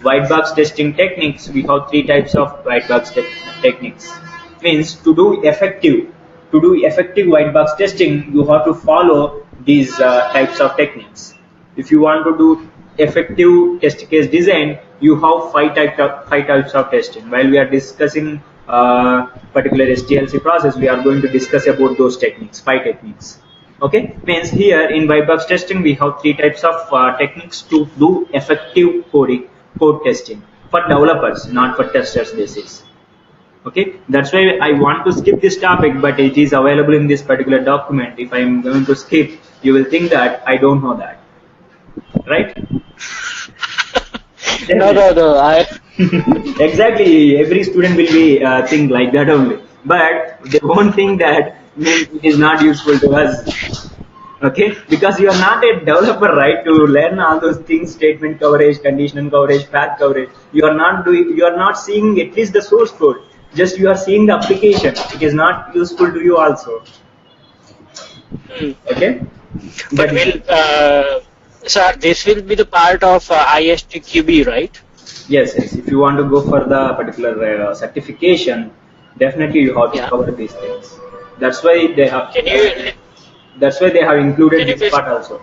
white box testing techniques, we have three types of white box techniques. Means to do effective white box testing, you have to follow these types of techniques. If you want to do effective test case design, you have five types of testing. While we are discussing particular STLC process, we are going to discuss about those techniques, five techniques. Okay, means here in white box testing we have three types of techniques to do effective code testing for developers, not for testers. This is okay. That's why I want to skip this topic, but it is available in this particular document. If I am going to skip, you will think that I don't know that, right? No. Exactly. Every student will be think like that only, but they won't think that it is not useful to us. Okay, because you are not a developer, right? To learn all those things, statement coverage, conditional coverage, path coverage. You are not doing. You are not seeing at least the source code. Just you are seeing the application. It is not useful to you also. Okay, but sir, this will be the part of ISTQB, right? Yes. If you want to go for the particular certification, definitely you have to cover these things. That's why they have. That's why they have included this part also.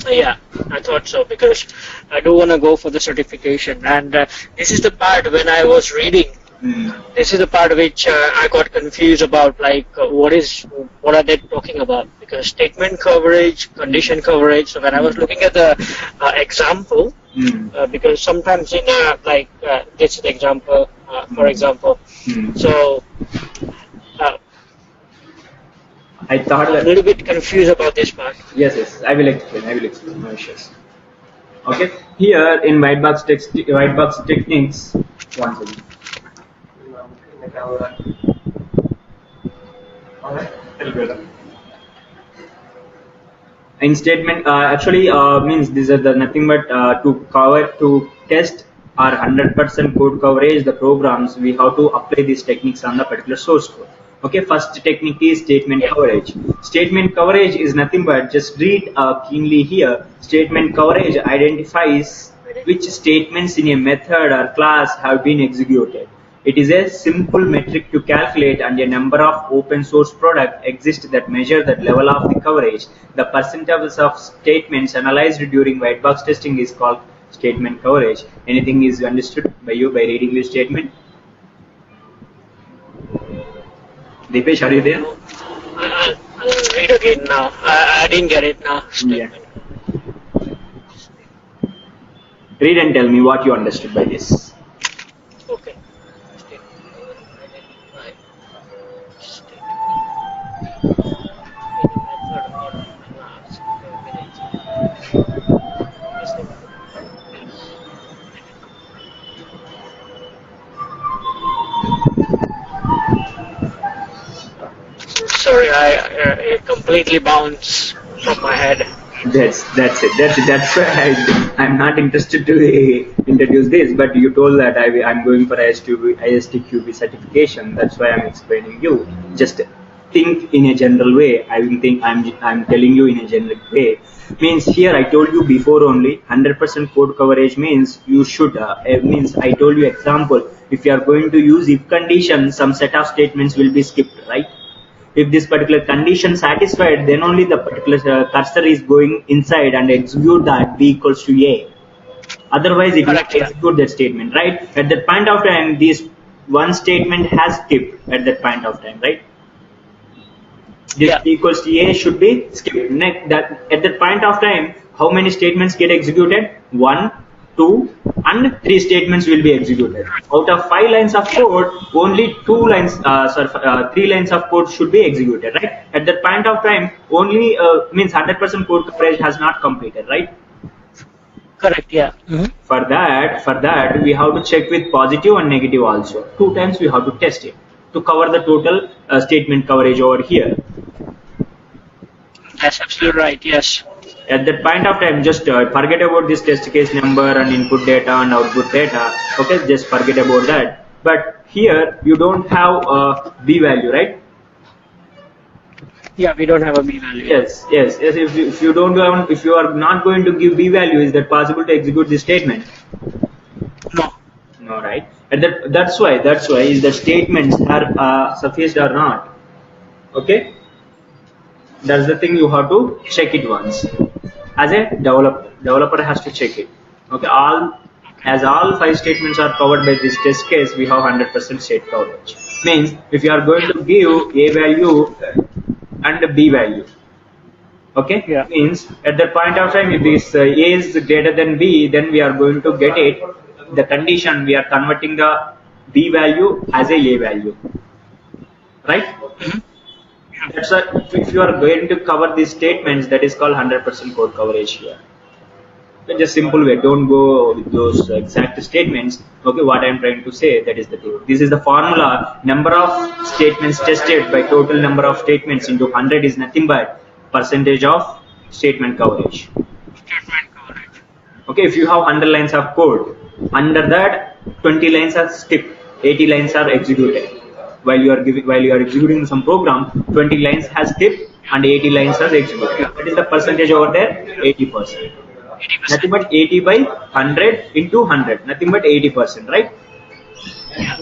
Yeah, I thought so, because I do want to go for the certification, and this is the part when I was reading. This is the part which I got confused about, like what are they talking about? Because statement coverage, condition coverage. So when I was looking at the example, because sometimes in this is the example, for example. So I thought I'm a little bit confused about this part. Yes. I will explain. No issues. Okay. Here in white box techniques, one second. In statement, actually means these are the nothing but to test our 100% code coverage. The programs we have to apply these techniques on the particular source code. Okay, first technique is statement coverage. Statement coverage is nothing but, just read keenly here. Statement coverage identifies which statements in a method or class have been executed. It is a simple metric to calculate, and a number of open source products exist that measure that level of the coverage. The percentage of statements analyzed during white box testing is called statement coverage. Anything is understood by you by reading this statement? Deepesh, are you there? I'll read again now. I didn't get it now. Yeah. Read and tell me what you understood by this. Okay. Sorry, it completely bounced from my head. That's it. That's why I'm not interested to introduce this. But you told that I'm going for ISTQB certification. That's why I'm explaining you. Just think in a general way. I'm telling you in a generic way. Means here I told you before only 100% code coverage means you should means I told you example. If you are going to use if condition, some set of statements will be skipped, right? If this particular condition satisfied, then only the particular cursor is going inside and execute that b equals to a. Otherwise, it will execute that statement, right? At that point of time, this one statement has skipped at that point of time, right? This b equals to a should be skipped. Next, at that point of time, how many statements get executed? 1, 2, and 3 statements will be executed. Out of 5 lines of code, only 3 lines of code should be executed, right? At that point of time, only means 100% code coverage has not completed, right? Correct. Yeah. For that, we have to check with positive and negative also. 2 times we have to test it to cover the total statement coverage over here. That's absolutely right. Yes. At that point of time, just forget about this test case number and input data and output data. Okay, just forget about that. But here you don't have a b value, right? Yeah, we don't have a b value. Yes. If you don't have, if you are not going to give b value, is that possible to execute this statement? And that's why is the statements are sufficient or not. Okay, that's the thing you have to check it once. As a developer has to check it. Okay, all five statements are covered by this test case, we have 100% state coverage. Means if you are going to give a value and a b value, okay, Yeah. means at that point of time if this a is greater than b, then we are going to get it. The condition we are converting the b value as a value, right? That's why if you are going to cover these statements, that is called 100% code coverage here. Just simple way, don't go with those exact statements. Okay, what I'm trying to say, that is the thing. This is the formula. Number of statements tested by total number of statements into 100 is nothing but percentage of statement coverage. Statement coverage. Okay, if you have 100 lines of code, under that 20 lines are skipped, 80 lines are executed. While you are executing some program, 20 lines has skipped and 80 lines are executed. What is the percentage over there? 80%. 80%. Nothing but 80 by 100 into 100. Nothing but 80%, right? Yeah.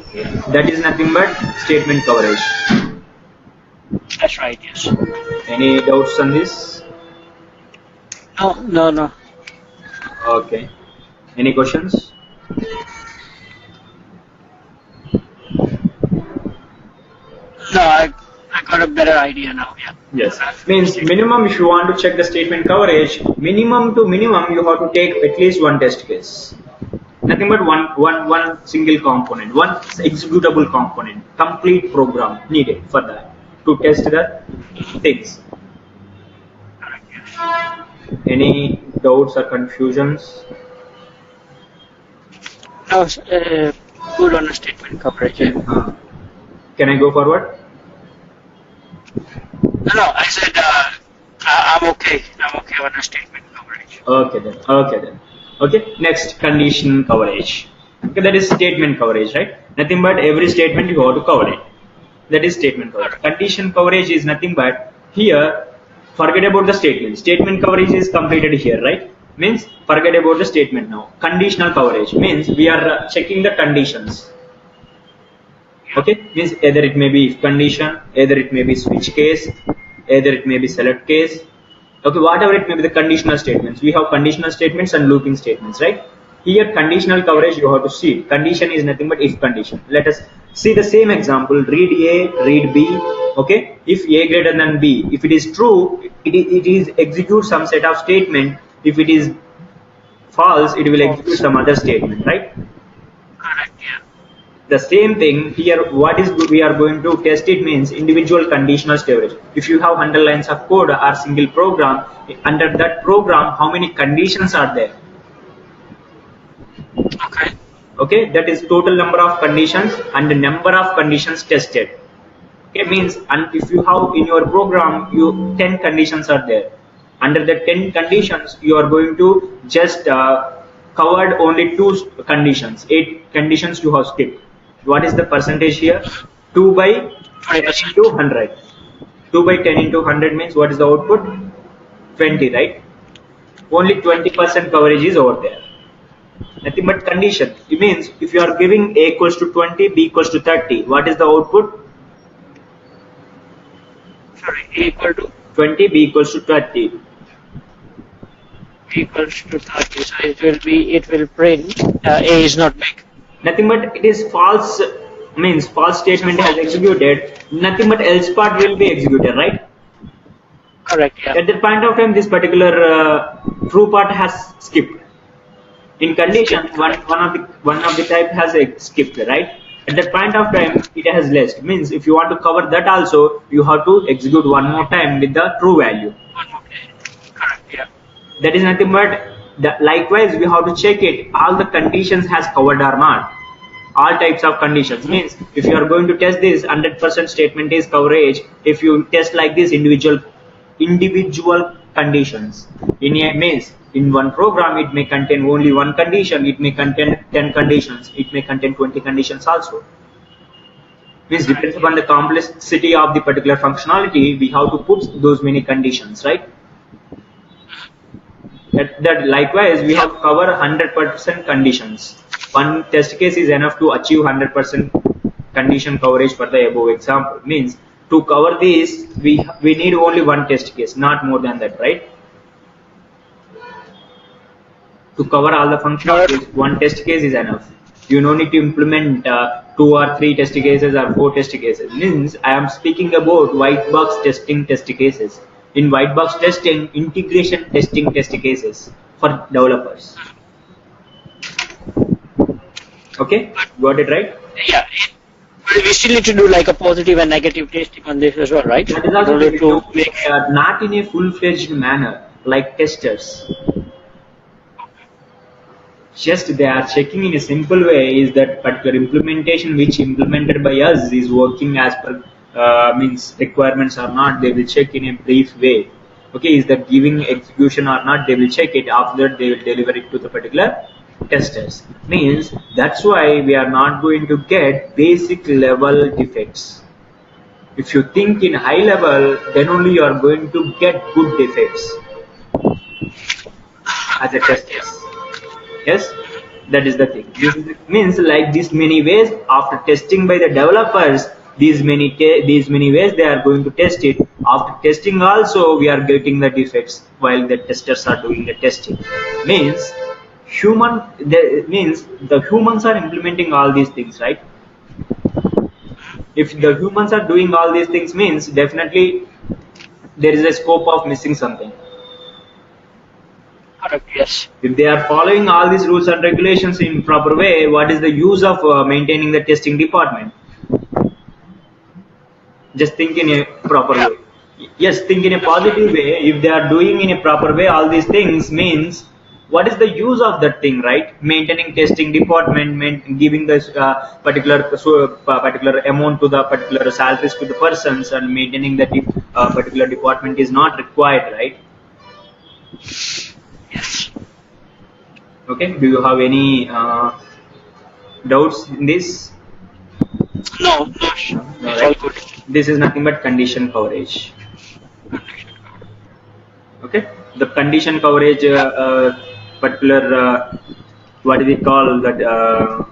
That is nothing but statement coverage. That's right. Yes. Any doubts on this? No. Okay. Any questions? No, I got a better idea now. Yeah. Yes. Means minimum, if you want to check the statement coverage, minimum to minimum you have to take at least one test case. Nothing but one single component, one executable component, complete program needed for that to test the things. Correct. Yes. Any doubts or confusions? No, good on a statement coverage. Yeah. Can I go forward? No, I said I'm okay. I'm okay on a statement coverage. Okay then. Okay, next condition coverage. Okay, that is statement coverage, right? Nothing but every statement you have to cover it. That is statement coverage. Condition coverage is nothing but here. Forget about the statement. Statement coverage is completed here, right? Means forget about the statement now. Conditional coverage means we are checking the conditions. Okay, means either it may be if condition, either it may be switch case, either it may be select case. Okay, whatever it may be the conditional statements. We have conditional statements and looping statements, right? Here conditional coverage you have to see. Condition is nothing but if condition. Let us see the same example. Read A, read B. Okay, if A greater than B, if it is true, it is execute some set of statement. If it is false, it will execute some other statement, right? Correct. Yeah. The same thing here, what is we are going to test it means individual conditional storage. If you have 100 lines of code or single program, under that program, how many conditions are there? Okay. Okay, that is total number of conditions and the number of conditions tested. Okay, means and if you have in your program, 10 conditions are there. Under the 10 conditions, you are going to just covered only 2 conditions. 8 conditions you have skipped. What is the percentage here? 2 by 10 into 100. 2 by 10 into 100 means what is the output? 20, right? Only 20% coverage is over there. Nothing but condition. It means if you are giving A equals to 20, B equals to 30, what is the output? Sorry, A equal to 20, B equals to 30. B equals to 30. So it will print A is not big. Nothing but it is false, means false statement has executed, nothing but else part will be executed, right? Correct, yeah. At that point of time, this particular true part has skipped. In condition, one of the type has skipped, right? At that point of time, it has less. Means if you want to cover that also, you have to execute one more time with the true value. One more day. Correct, yeah. That is nothing but likewise we have to check it. All the conditions has covered or not. All types of conditions means if you are going to test this 100% statement is coverage. If you test like this individual conditions in a means in one program it may contain only one condition, it may contain 10 conditions, it may contain 20 conditions also. Means depends upon the complexity of the particular functionality, we have to put those many conditions, right? That likewise we have to cover 100% conditions. one test case is enough to achieve 100% condition coverage for the above example. Means to cover this, we need only one test case, not more than that, right? To cover all the functions, one test case is enough. You no need to implement 2 or 3 test cases or 4 test cases. Means I am speaking about white box testing test cases. In white box testing, integration testing test cases for developers. Okay, got it right? Yeah. But we still need to do like a positive and negative testing on this as well, right? That is also not in a full-fledged manner like testers. Just they are checking in a simple way is that particular implementation which implemented by us is working as per means requirements or not. They will check in a brief way. Okay, is that giving execution or not? They will check it. After that, they will deliver it to the particular testers. Means that's why we are not going to get basic level defects. If you think in high level, then only you are going to get good defects as a tester. Yes, that is the thing. This means like these many ways after testing by the developers, these many ways they are going to test it. After testing also we are getting the defects while the testers are doing the testing. Means the humans are implementing all these things, right? If the humans are doing all these things, means definitely there is a scope of missing something. Yes. If they are following all these rules and regulations in proper way, what is the use of maintaining the testing department? Just think in a proper way. Yes, think in a positive way. If they are doing in a proper way all these things, means what is the use of that thing, right? Maintaining testing department, giving this particular amount to the particular salaries to the persons, and maintaining that particular department is not required, right? Yes. Okay, do you have any doubts in this? No, it's all good. This is nothing but condition coverage. Okay, the condition coverage particular what do we call that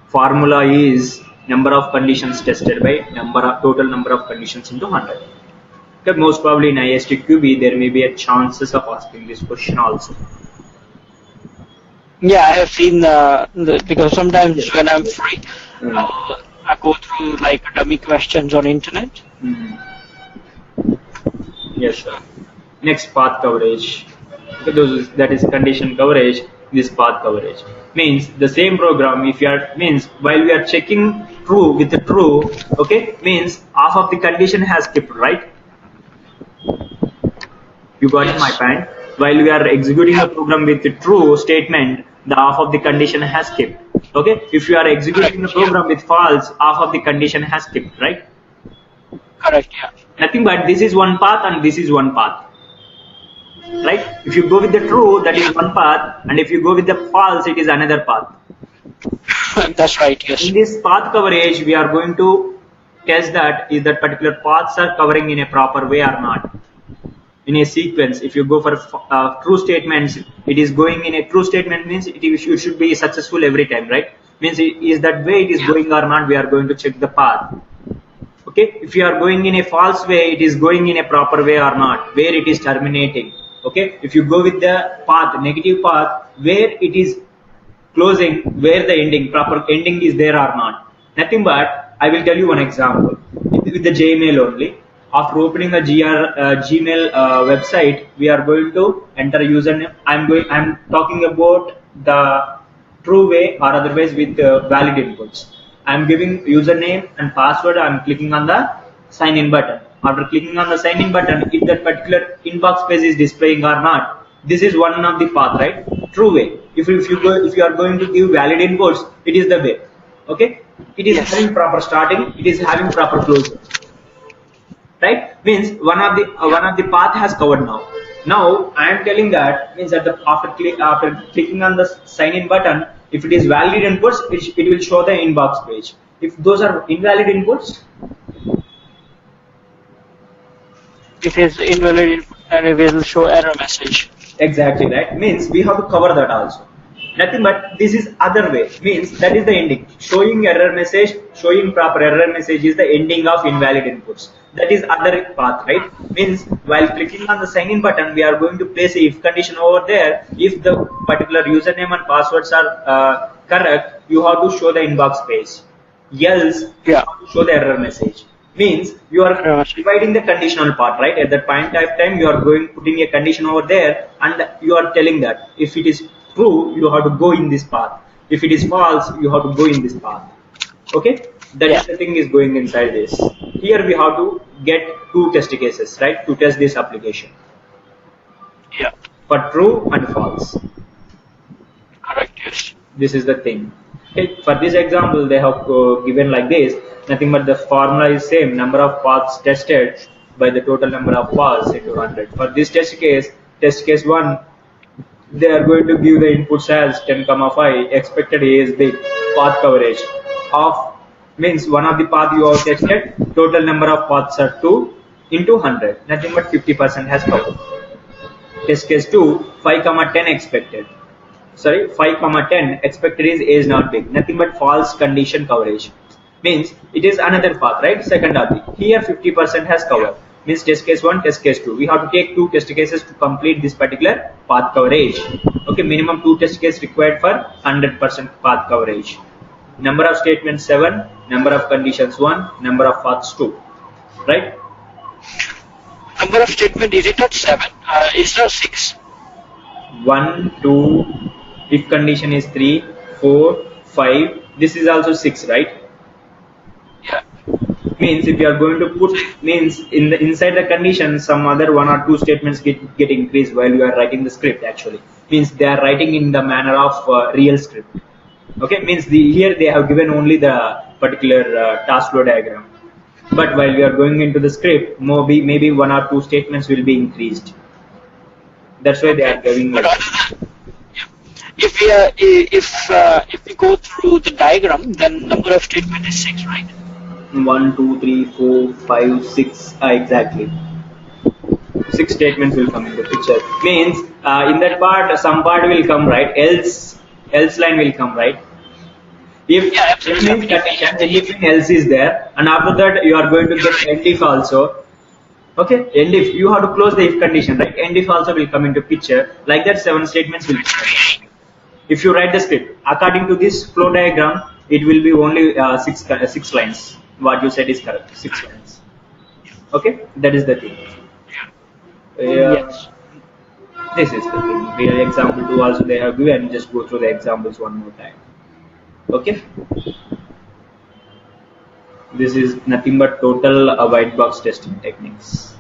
formula is number of conditions tested by total number of conditions into 100. Okay, most probably in ISTQB there may be a chances of asking this question also. Yeah, I have seen because sometimes when I'm free, I go through like dummy questions on internet. Yes, sir. Next, path coverage. Okay, that is condition coverage. This path coverage means the same program. If you are means while we are checking true with the true, okay, means half of the condition has skipped, right? You got my point. While we are executing the program with the true statement, the half of the condition has skipped. Okay, if you are executing the program with false, half of the condition has skipped, right? Correct. Yeah. Nothing but this is one path and this is one path, right? If you go with the true, that is one path, and if you go with the false, it is another path. That's right. Yes. In this path coverage, we are going to test that is that particular paths are covering in a proper way or not. In a sequence, if you go for true statements, it is going in a true statement means it should be successful every time, right? Means is that way it is going or not, we are going to check the path. Okay, if you are going in a false way, it is going in a proper way or not, where it is terminating. Okay, if you go with the path, negative path, where it is closing, where the ending, proper ending is there or not. Nothing but, I will tell you one example with the Gmail only. After opening a Gmail website, we are going to enter a username. I'm talking about the true way or otherwise with valid inputs. I'm giving username and password. I'm clicking on the sign in button. After clicking on the sign in button, if that particular inbox page is displaying or not, this is one of the path, right? True way. If you are going to give valid inputs, it is the way. Okay, it is having proper starting. It is having proper closing. Right? Means one of the path has covered now. Now I am telling that means that after clicking on the sign in button, if it is valid inputs, it will show the inbox page. If those are invalid inputs, it is invalid and it will show error message. Exactly right. Means we have to cover that also. Nothing but this is other way, means that is the ending. Showing error message, showing proper error message is the ending of invalid inputs. That is other path, right? Means while clicking on the sign in button, we are going to place a if condition over there. If the particular username and passwords are correct, you have to show the inbox page. Else you Yeah. have to show the error message. Means you are dividing the conditional part, right? At that point of time, you are going putting a condition over there, and you are telling that if it is true, you have to go in this path. If it is false, you have to go in this path. Okay, that Yeah. is the thing is going inside this. Here we have to get two test cases, right, to test this application Yeah. for true and false. Correct. Yes. This is the thing. Okay, for this example, they have given like this. Nothing but the formula is same. Number of paths tested by the total number of paths into 100. For this test case 1, they are going to give the inputs as 10, 5. Expected A is big. Path coverage of means one of the path you have tested. Total number of paths are 2 into 100. Nothing but 50% has covered. Test case 2, 5, 10 expected. Sorry, 5, 10 expected is not big. Nothing but false condition coverage. Means it is another path, right? Second RP. Here 50% has covered. Means test case 1, test case 2. We have to take 2 test cases to complete this particular path coverage. Okay, minimum 2 test cases required for 100% path coverage. Number of statements 7, number of conditions 1, number of paths 2. Right? Number of statement is it not 7? It's not 6. 1, 2, if condition is 3, 4, 5, this is also 6, right? Yeah. Means if you are going to put, means in the inside the condition, some other 1 or 2 statements get increased while you are writing the script. Actually, means they are writing in the manner of real script. Okay, means here they have given only the particular task flow diagram, but while you are going into the script, maybe 1 or 2 statements will be increased. That's why they are giving But like. other than, if we go through the diagram, then number of statement is 6, right? 1, 2, 3, 4, 5, 6. Exactly. 6 statements will come into picture. Means in that part, some part will come, right? Else line will come, right? If Yeah, it absolutely. I means mean, condition, in between else is there, and after that you are going to get end if also. Okay, end if you have to close the if condition, right? End if also will come into picture. Like that, 7 statements will come. If you write the script according to this flow diagram, it will be only 6 lines. What you said is correct. 6 lines. Okay, that is the thing. yes. This is the thing. Real example 2 also they have given. Just go through the examples one more time. Okay. This is nothing but total white box testing techniques.